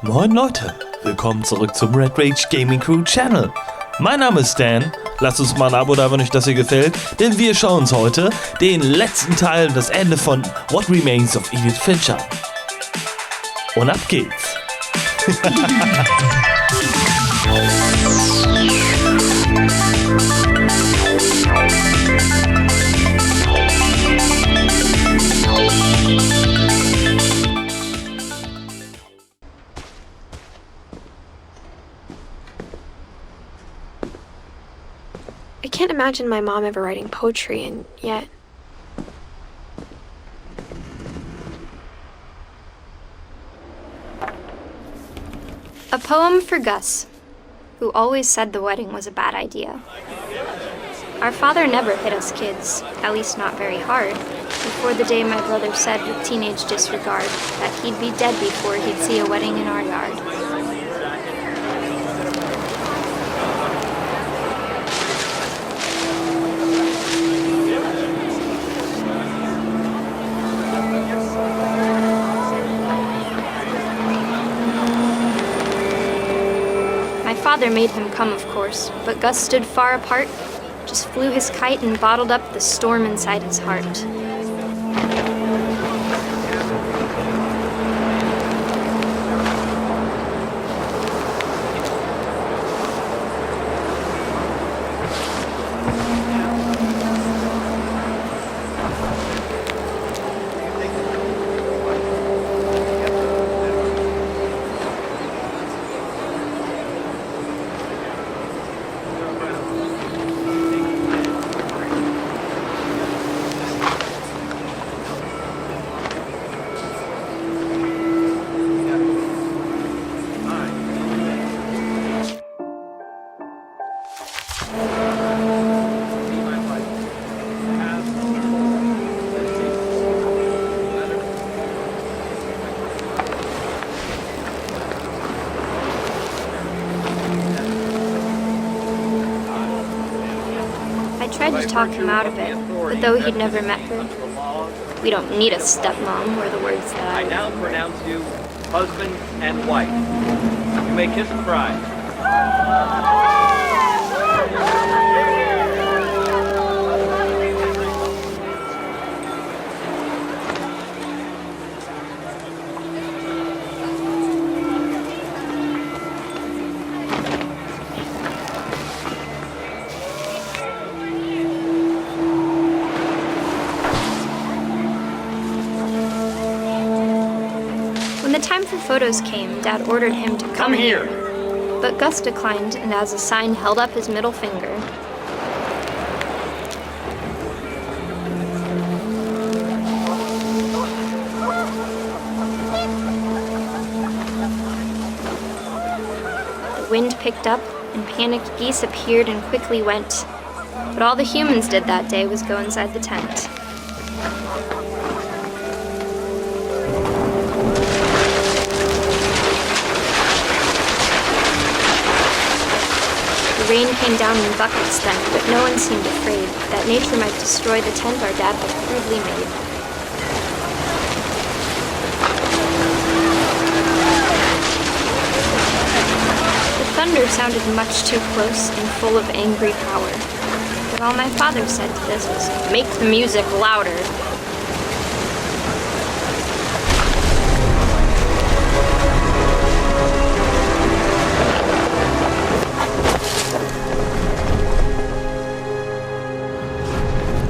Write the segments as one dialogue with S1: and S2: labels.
S1: Moin Leute, willkommen zurück zum Red Rage Gaming Crew Channel. Mein Name ist Dan, lasst uns mal ein Abo da, wenn euch das hier gefällt, denn wir schauen uns heute den letzten Teil und das Ende von What Remains of Edith Finch an. Und ab geht's!
S2: I can't imagine my mom ever writing poetry, and yet...
S3: A poem for Gus, who always said the wedding was a bad idea. Our father never hit us kids, at least not very hard, before the day my brother said with teenage disregard that he'd be dead before he'd see a wedding in our yard. My father made him come, of course, but Gus stood far apart, just flew his kite and bottled up the storm inside his heart. I tried to talk him out of it, but though he'd never met her, "We don't need a stepmom," were the words that
S4: I now pronounce you husband and wife. You may kiss the bride.
S3: When the time for photos came, Dad ordered him to come here. But Gus declined and as a sign held up his middle finger. The wind picked up and panicked geese appeared and quickly went. But all the humans did that day was go inside the tent. The rain came down in buckets then, but no one seemed afraid that nature might destroy the tent our dad had crudely made. The thunder sounded much too close and full of angry power. But all my father said to this was, "Make the music louder."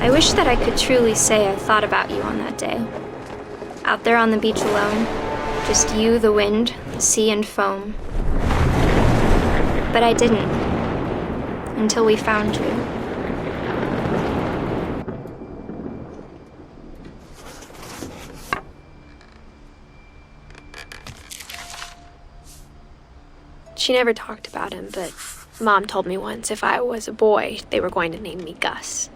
S3: I wish that I could truly say I thought about you on that day. Out there on the beach alone, just you, the wind, the sea and foam. But I didn't, until we found you.
S2: She never talked about him, but Mom told me once if I was a boy, they were going to name me Gus.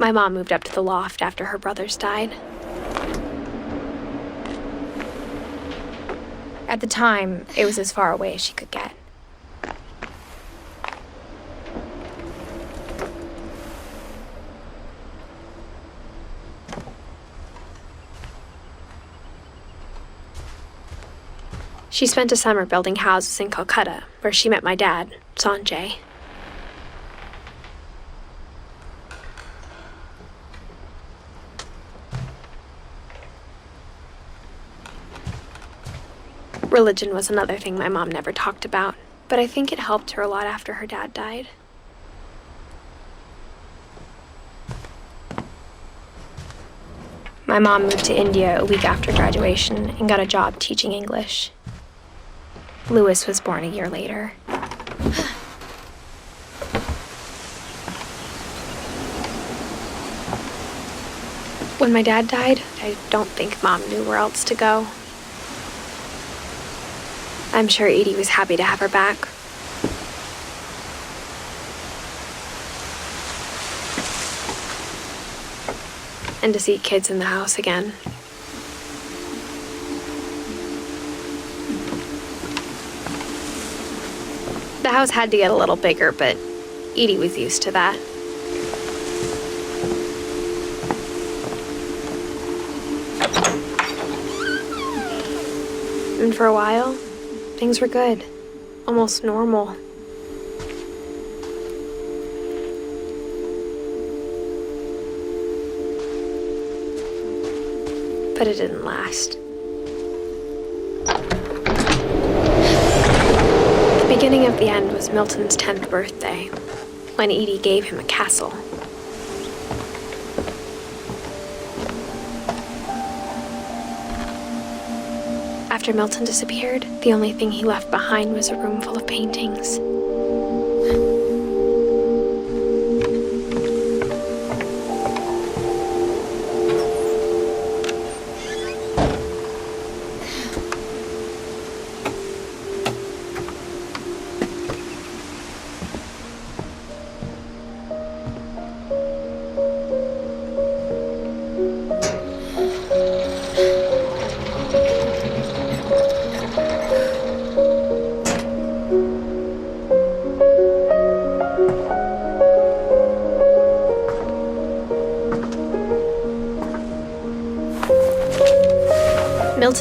S2: My mom moved up to the loft after her brothers died. At the time, it was as far away as she could get. She spent a summer building houses in Calcutta, where she met my dad, Sanjay. Religion was another thing my mom never talked about, but I think it helped her a lot after her dad died. My mom moved to India a week after graduation and got a job teaching English. Louis was born a year later. When my dad died, I don't think Mom knew where else to go. I'm sure Edie was happy to have her back. And to see kids in the house again. The house had to get a little bigger, but Edie was used to that. And for a while, things were good, almost normal. But it didn't last. The beginning of the end was Milton's 10th birthday, when Edie gave him a castle. After Milton disappeared, the only thing he left behind was a room full of paintings.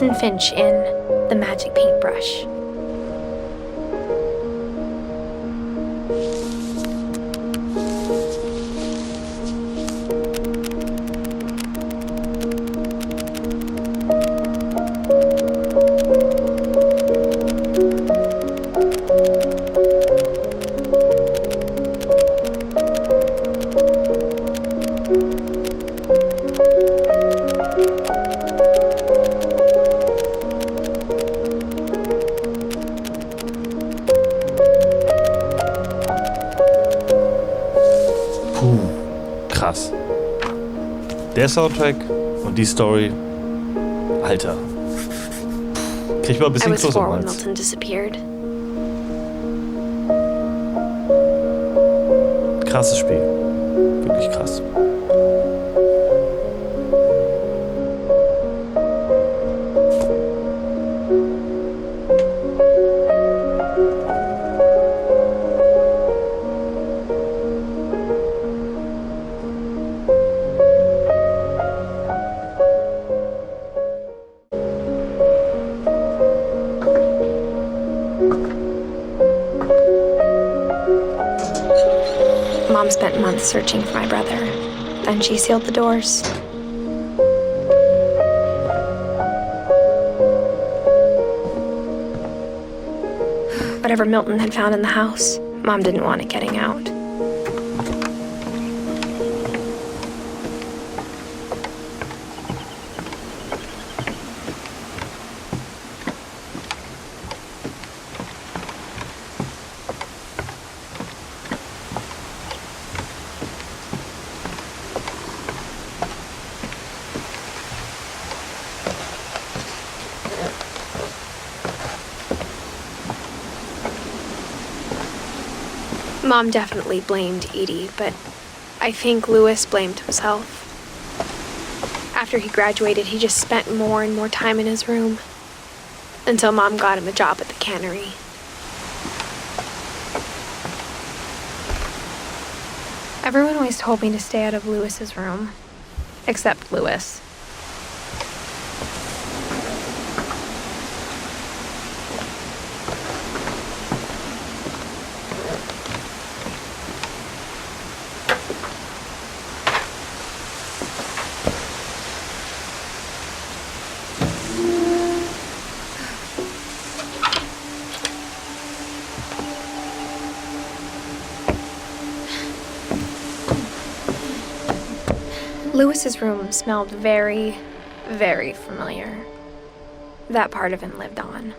S2: Edith Finch in The Magic Paintbrush.
S1: Krass. Der Soundtrack und die Story, Alter. Krieg mal ein bisschen Kloß am Hals.
S2: Milton disappeared.
S1: Krasses Spiel. Wirklich krass.
S2: Mom spent months searching for my brother. Then she sealed the doors. Whatever Milton had found in the house, Mom didn't want it getting out. Mom definitely blamed Edie, but I think Lewis blamed himself. After he graduated, he just spent more and more time in his room. Until Mom got him a job at the cannery. Everyone always told me to stay out of Lewis's room. Except Lewis. Lewis's room smelled very, very familiar. That part of him lived on.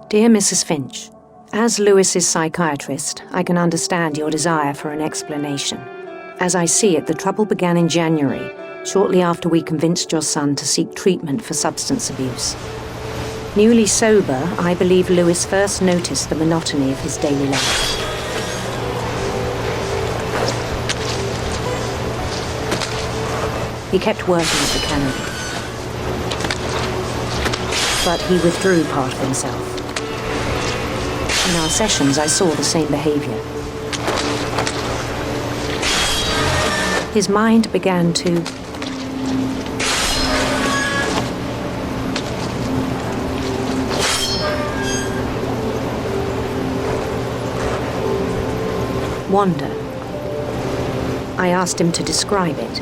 S5: Dear Mrs. Finch, as Lewis's psychiatrist, I can understand your desire for an explanation. As I see it, the trouble began in January, shortly after we convinced your son to seek treatment for substance abuse. Newly sober, I believe Lewis first noticed the monotony of his daily life. He kept working at the cannery, but he withdrew part of himself. In our sessions, I saw the same behavior. His mind began to wander. I asked him to describe it.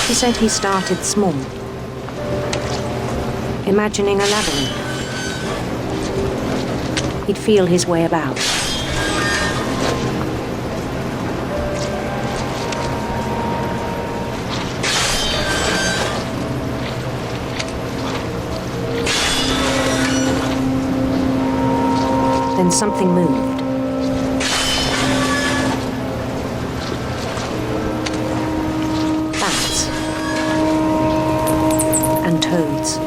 S5: He said he started small, imagining a labyrinth. He'd feel his way about. Then something moved. Bats. And toads.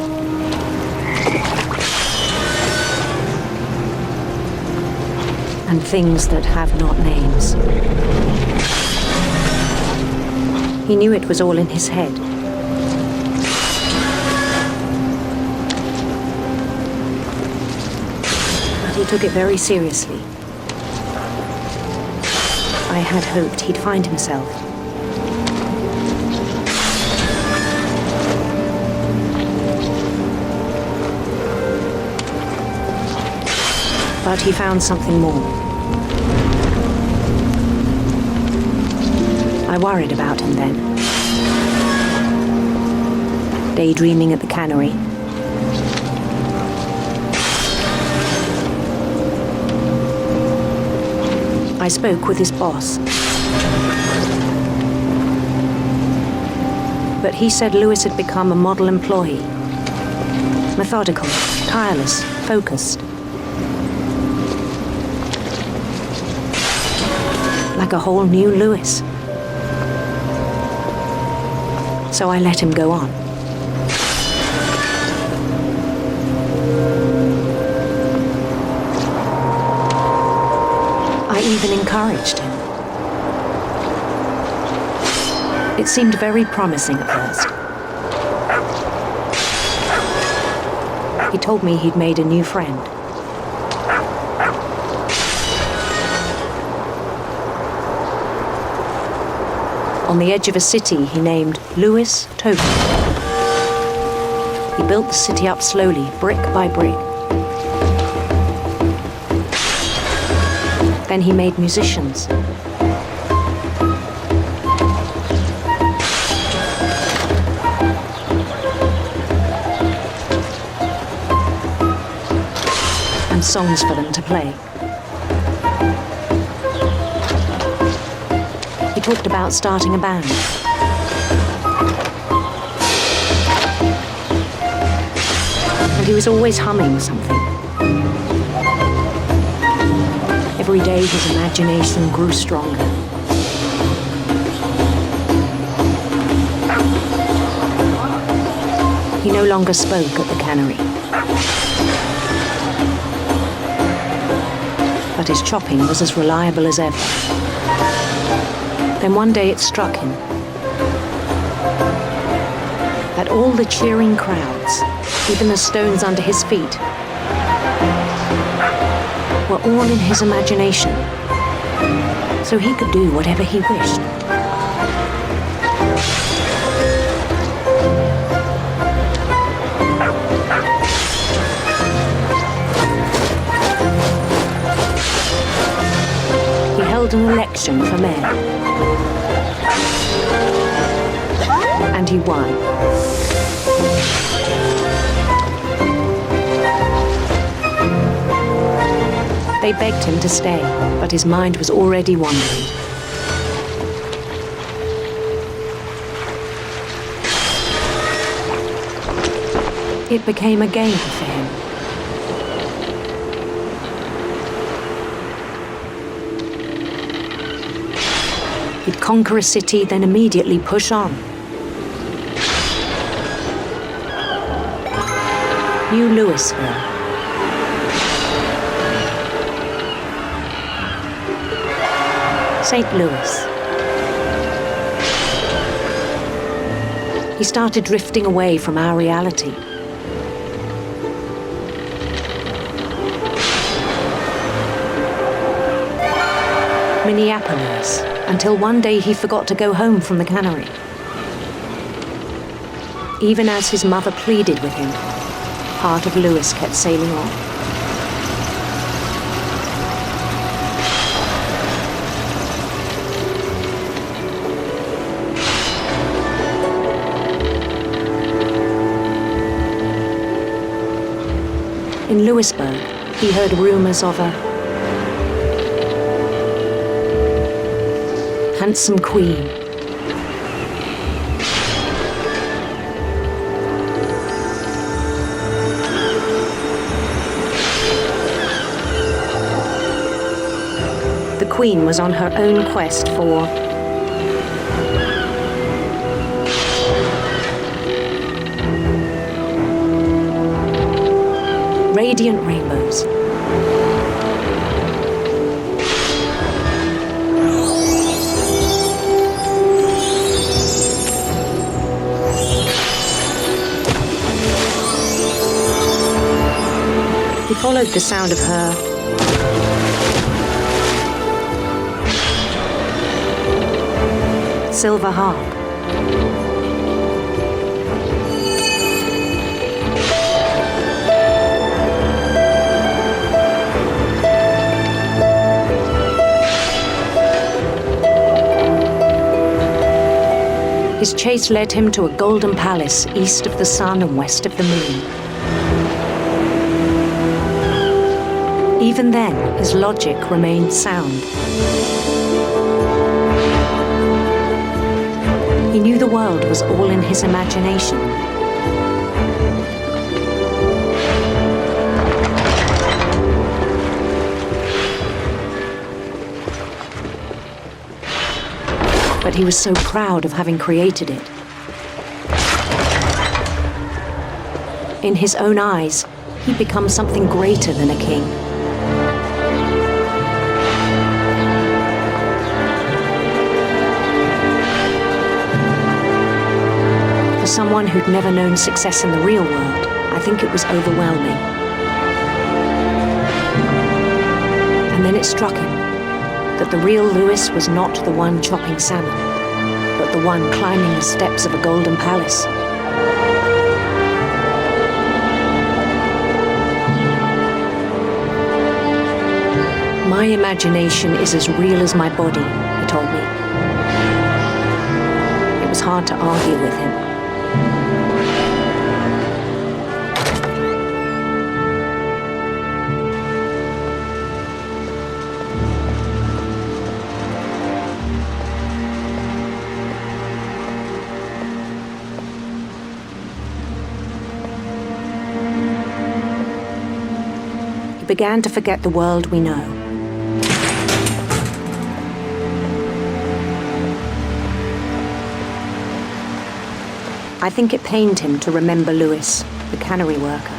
S5: And things that have not names. He knew it was all in his head. He took it very seriously. I had hoped he'd find himself. But he found something more. I worried about him then. Daydreaming at the cannery. I spoke with his boss. But he said Lewis had become a model employee. Methodical, tireless, focused. Like a whole new Lewis. So I let him go on. I even encouraged him. It seemed very promising at first. He told me he'd made a new friend. On the edge of a city he named Lewis Token. He built the city up slowly, brick by brick. Then he made musicians. And songs for them to play. He talked about starting a band. And he was always humming something. If every day his imagination grew stronger. He no longer spoke at the cannery, but his chopping was as reliable as ever. Then one day it struck him that all the cheering crowds, even the stones under his feet, were all in his imagination, so he could do whatever he wished. He held an election for mayor, and he won. They begged him to stay, but his mind was already wandering. It became a game for him. He'd conquer a city, then immediately push on. New Louisville. St. Louis. He started drifting away from our reality. Minneapolis, until one day he forgot to go home from the cannery. Even as his mother pleaded with him, part of Louis kept sailing on. In Louisburg, he heard rumors of a handsome queen. The queen was on her own quest for radiant rainbows. He followed the sound of her silver harp. His chase led him to a golden palace east of the sun and west of the moon. Even then, his logic remained sound. He knew the world was all in his imagination. But he was so proud of having created it. In his own eyes, he'd become something greater than a king. For someone who'd never known success in the real world, I think it was overwhelming. And then it struck him that the real Louis was not the one chopping salmon, but the one climbing the steps of a golden palace. My imagination is as real as my body, he told me. It was hard to argue with him. He began to forget the world we know. I think it pained him to remember Louis, the cannery worker.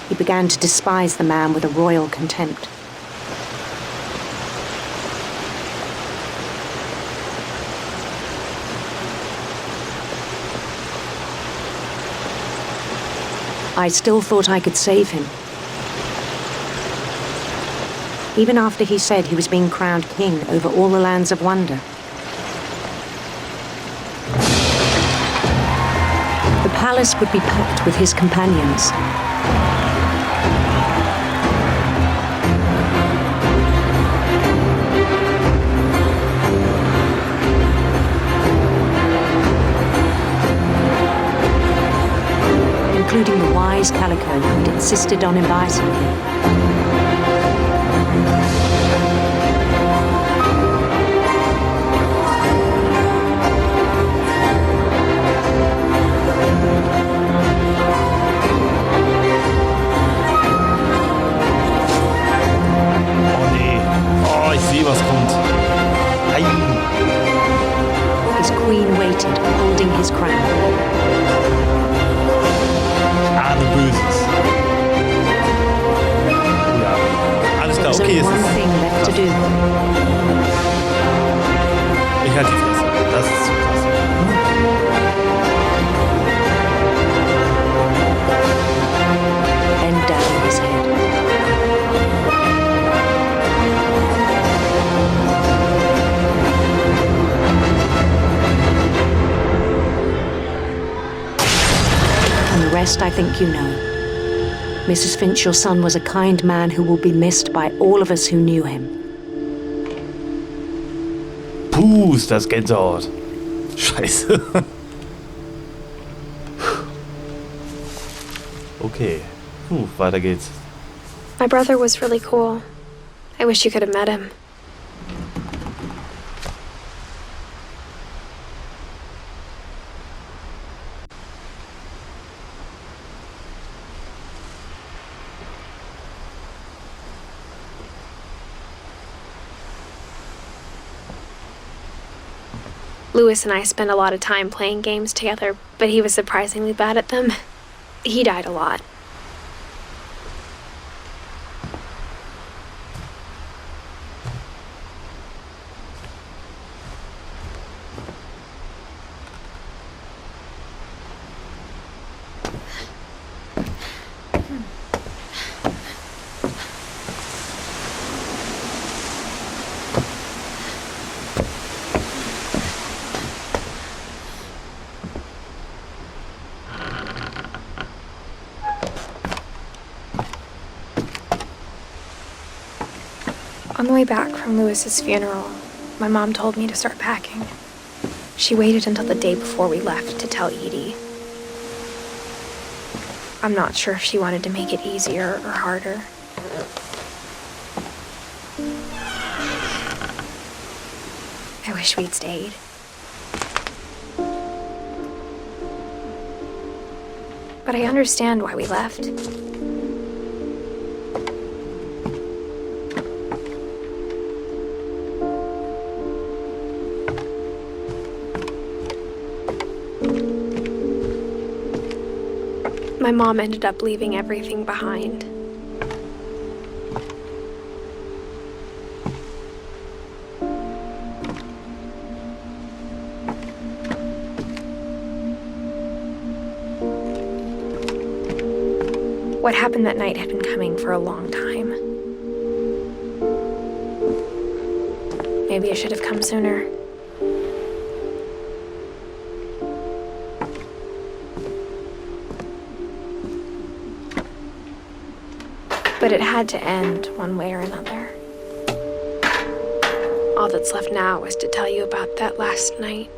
S5: He began to despise the man with a royal contempt. I still thought I could save him. Even after he said he was being crowned king over all the lands of wonder. The palace would be packed with his companions. Including the wise Calico who'd insisted on inviting him.
S1: Oh nee. Oh, ich sehe, was kommt. Nein.
S5: His queen waited, holding his crown.
S1: Ahne Böses. Ja, alles klar,
S5: There's
S1: okay,
S5: only
S1: es
S5: one
S1: ist...
S5: thing left to do.
S1: Ich halte die Fresse. Das ist zu krass.
S5: Bend down his head. And the rest I think you know. Mrs. Finch, your son was a kind man who will be missed by all of us who knew him.
S1: Puh, ist das Gänsehaut. Scheiße. Okay. Puh, weiter geht's.
S2: My brother was really cool. I wish you could have met him. Louis and I spent a lot of time playing games together, but he was surprisingly bad at them. He died a lot. On the way back from Louis's funeral, my mom told me to start packing. She waited until the day before we left to tell Edie. I'm not sure if she wanted to make it easier or harder. I wish we'd stayed. But I understand why we left. My mom ended up leaving everything behind. What happened that night had been coming for a long time. Maybe I should have come sooner. But it had to end one way or another. All that's left now is to tell you about that last night.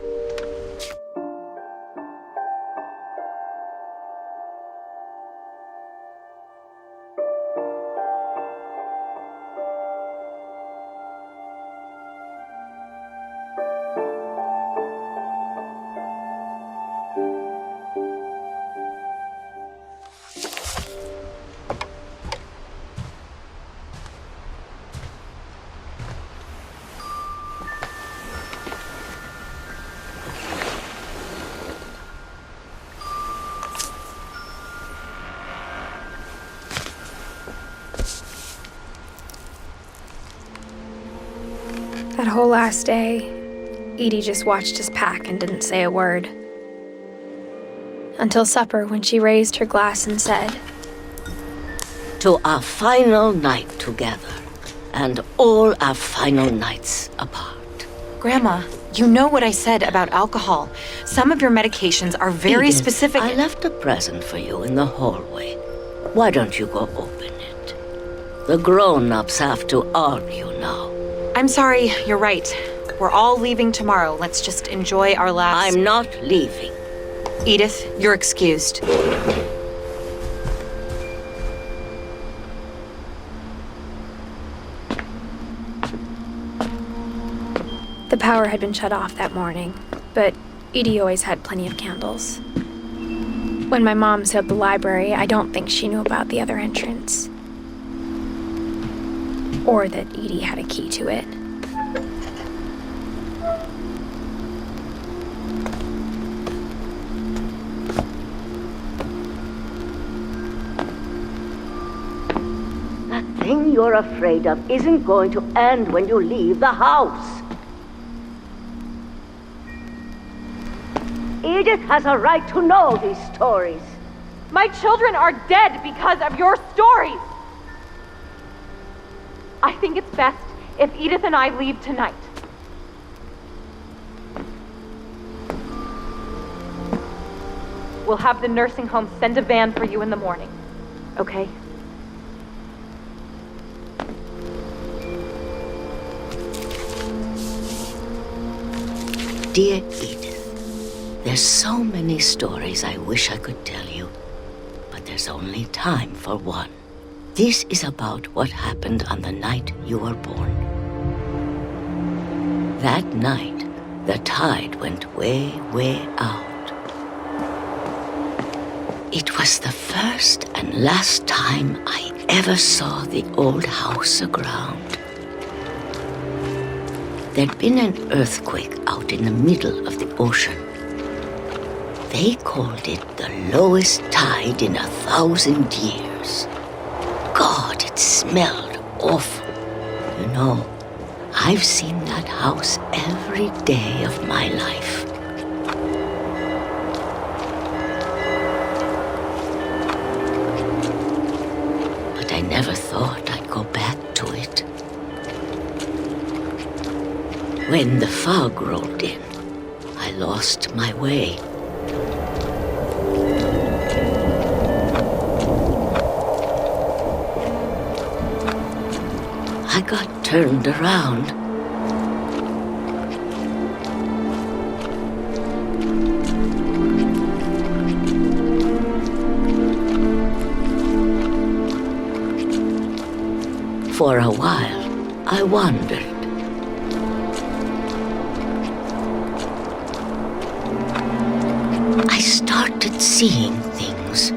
S2: whole last day, Edie just watched us pack and didn't say a word. Until supper, when she raised her glass and said,
S6: "To our final night together, and all our final nights apart."
S7: Grandma, you know what I said about alcohol. Some of your medications are very
S6: Edith,
S7: specific.
S6: I left a present for you in the hallway. Why don't you go open it? The grown-ups have to argue now.
S7: I'm sorry, you're right. We're all leaving tomorrow. Let's just enjoy our last...
S6: I'm not leaving.
S7: Edith, you're excused.
S2: The power had been shut off that morning, but Edie always had plenty of candles. When my mom set up the library, I don't think she knew about the other entrance. Or that Edie had a key to it.
S6: That thing you're afraid of isn't going to end when you leave the house. Edith has a right to know these stories.
S8: My children are dead because of your stories. I think it's best if Edith and I leave tonight. We'll have the nursing home send a van for you in the morning, okay?
S6: Dear Edith, there's so many stories I wish I could tell you, but there's only time for one. This is about what happened on the night you were born. That night, the tide went way, way out. It was the first and last time I ever saw the old house aground. There'd been an earthquake out in the middle of the ocean. They called it the lowest tide in 1,000 years. God, it smelled awful. You know, I've seen that house every day of my life. But I never thought I'd go back to it. When the fog rolled in, I lost my way. I got turned around. For a while, I wandered. I started seeing things.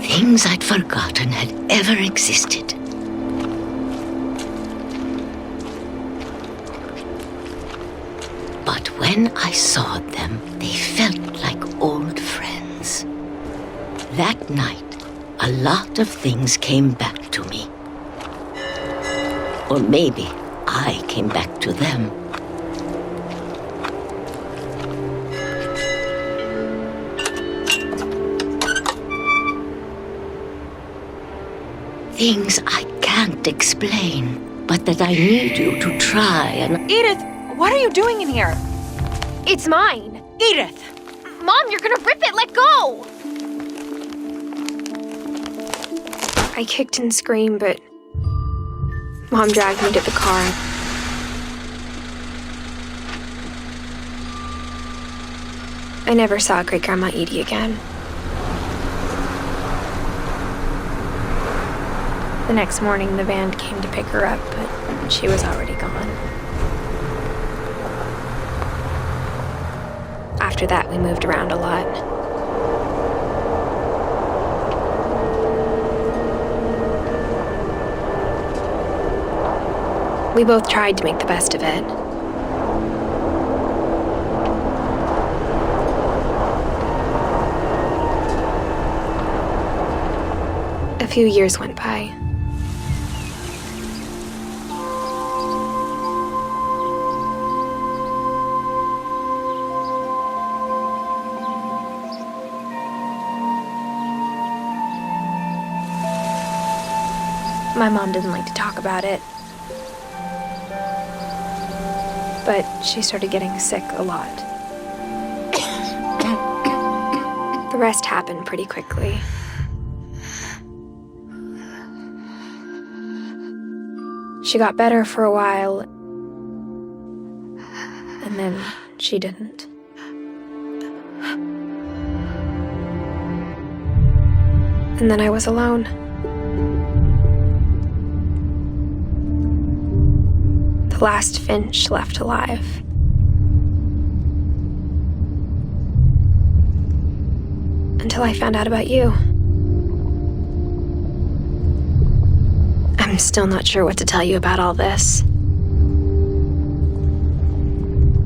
S6: Things I'd forgotten had ever existed. But when I saw them, they felt like old friends. That night, a lot of things came back to me. Or maybe I came back to them. Things I can't explain, but that I need you to try and...
S7: Edith, what are you doing in here?
S2: It's mine.
S7: Edith!
S2: Mom, you're gonna rip it! Let go! I kicked and screamed, but Mom dragged me to the car. I never saw Great-Grandma Edie again. The next morning, the van came to pick her up, but she was already gone. After that, we moved around a lot. We both tried to make the best of it. few years went by. My mom didn't like to talk about it, but she started getting sick a lot. The rest happened pretty quickly. She got better for a while, and then she didn't. And then I was alone. The last Finch left alive. Until I found out about you. I'm still not sure what to tell you about all this.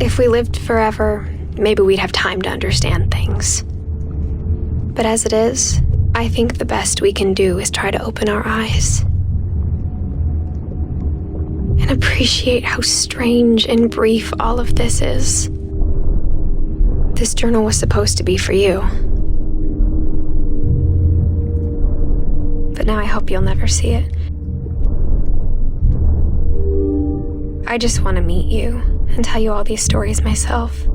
S2: If we lived forever, maybe we'd have time to understand things. But as it is, I think the best we can do is try to open our eyes. And appreciate how strange and brief all of this is. This journal was supposed to be for you. But now I hope you'll never see it. I just want to meet you and tell you all these stories myself.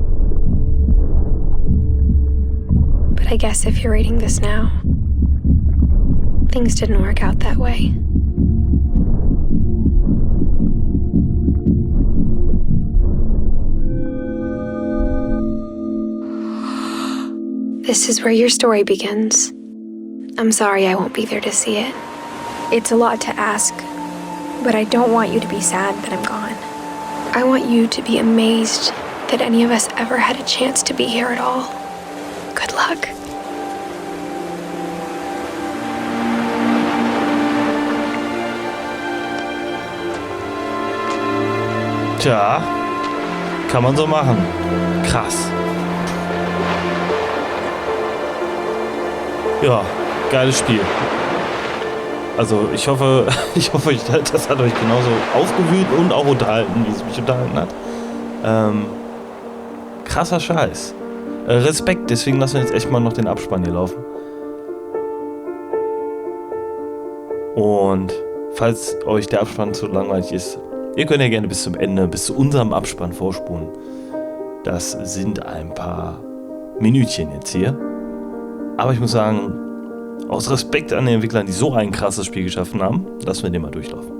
S2: But I guess if you're reading this now, things didn't work out that way. This is where your story begins. I'm sorry I won't be there to see it. It's a lot to ask, but I don't want you to be sad that I'm gone. I want you to be amazed that any of us ever had a chance to be here at all. Good luck.
S1: Tja, kann man so machen. Krass. Ja, geiles Spiel. Also ich hoffe, das hat euch genauso aufgewühlt und auch unterhalten, wie es mich unterhalten hat. Krasser Scheiß. Respekt, deswegen lassen wir jetzt echt mal noch den Abspann hier laufen. Und falls euch der Abspann zu langweilig ist, ihr könnt ja gerne bis zum Ende, bis zu unserem Abspann vorspulen. Das sind ein paar Minütchen jetzt hier. Aber ich muss sagen, aus Respekt an den Entwicklern, die so ein krasses Spiel geschaffen haben, lassen wir den mal durchlaufen.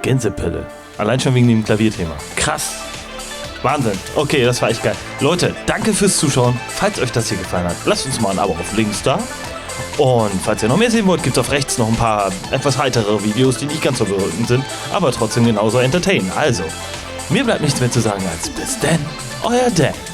S1: Gänsepelle. Allein schon wegen dem Klavierthema. Krass. Wahnsinn. Okay, das war echt geil. Leute, danke fürs Zuschauen. Falls euch das hier gefallen hat, lasst uns mal ein Abo auf links da. Und falls ihr noch mehr sehen wollt, gibt es auf rechts noch ein paar etwas heitere Videos, die nicht ganz so berührend sind, aber trotzdem genauso entertainen. Also, mir bleibt nichts mehr zu sagen als bis denn, euer Dan.